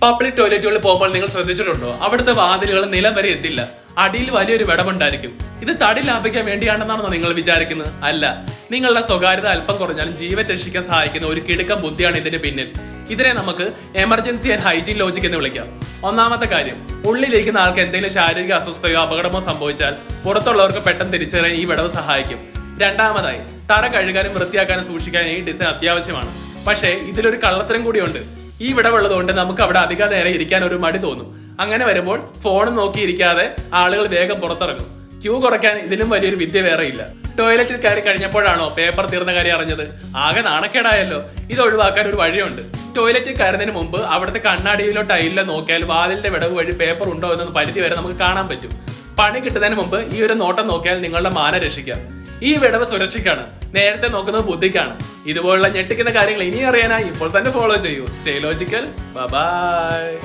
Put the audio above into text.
Public ടോയ്ലറ്റുകളിൽ പോകുമ്പോൾ നിങ്ങൾ ശ്രദ്ധിച്ചിട്ടുണ്ടോ? അവിടുത്തെ വാതിലുകൾ നിലം വരെ എത്തില്ല. അടിയിൽ വലിയൊരു വിടവുണ്ടായിരിക്കും. ഇത് തടി ലാഭിക്കാൻ വേണ്ടിയാണെന്നാണോ നിങ്ങൾ വിചാരിക്കുന്നത്? അല്ല, നിങ്ങളുടെ സ്വകാര്യത അല്പം കുറഞ്ഞാലും ജീവൻ രക്ഷിക്കാൻ സഹായിക്കുന്ന ഒരു കിടുക്കം ബുദ്ധിയാണ് ഇതിന് പിന്നിൽ. ഇതിനെ നമുക്ക് എമർജൻസി ആൻഡ് ഹൈജീൻ ലോജിക് എന്ന് വിളിക്കാം. ഒന്നാമത്തെ കാര്യം, ഉള്ളിലിരിക്കുന്ന ആൾക്ക് എന്തെങ്കിലും ശാരീരിക അസ്വസ്ഥതയോ അപകടമോ സംഭവിച്ചാൽ പുറത്തുള്ളവർക്ക് പെട്ടെന്ന് തിരിച്ചറിയാൻ ഈ വിടവ് സഹായിക്കും. രണ്ടാമതായി, തറ കഴുകാനും വൃത്തിയാക്കാനും സൂക്ഷിക്കാനും ഈ ഡിസൈൻ അത്യാവശ്യമാണ്. പക്ഷേ ഇതിലൊരു കള്ളത്തരം കൂടിയുണ്ട്. ഈ വിടവുള്ളത് കൊണ്ട് നമുക്ക് അവിടെ അധിക നേരം ഇരിക്കാൻ ഒരു മടി തോന്നും. അങ്ങനെ വരുമ്പോൾ ഫോൺ നോക്കിയിരിക്കാതെ ആളുകൾ വേഗം പുറത്തിറങ്ങും. ക്യൂ കുറയ്ക്കാൻ ഇതിലും വലിയൊരു വിദ്യ വേറെ ഇല്ല. ടോയ്ലറ്റിൽ കയറി കഴിഞ്ഞപ്പോഴാണോ പേപ്പർ തീർന്ന കാര്യം അറിഞ്ഞത്? ആകെ നാണക്കേടായല്ലോ. ഇത് ഒഴിവാക്കാൻ ഒരു വഴിയുണ്ട്. ടോയ്ലറ്റിൽ കയറുന്നതിന് മുമ്പ് അവിടുത്തെ കണ്ണാടിയിലോ ടൈലിലോ നോക്കിയാൽ വാതിലിന്റെ വിടവ് വഴി പേപ്പർ ഉണ്ടോ എന്നൊന്ന് പരിധി വരെ നമുക്ക് കാണാൻ പറ്റും. പണി കിട്ടുന്നതിന് മുമ്പ് ഈ ഒരു നോട്ടം നോക്കിയാൽ നിങ്ങളുടെ മാന രക്ഷിക്കാം. ഈ വിടവ് സുരക്ഷയ്ക്കാണ്, നേരത്തെ നോക്കുന്നത് ബുദ്ധിക്കാണ്. ഇതുപോലുള്ള ഞെട്ടിക്കുന്ന കാര്യങ്ങൾ ഇനി അറിയാനായി ഇപ്പോൾ തന്നെ ഫോളോ ചെയ്യൂ. Stay logical. ബൈ.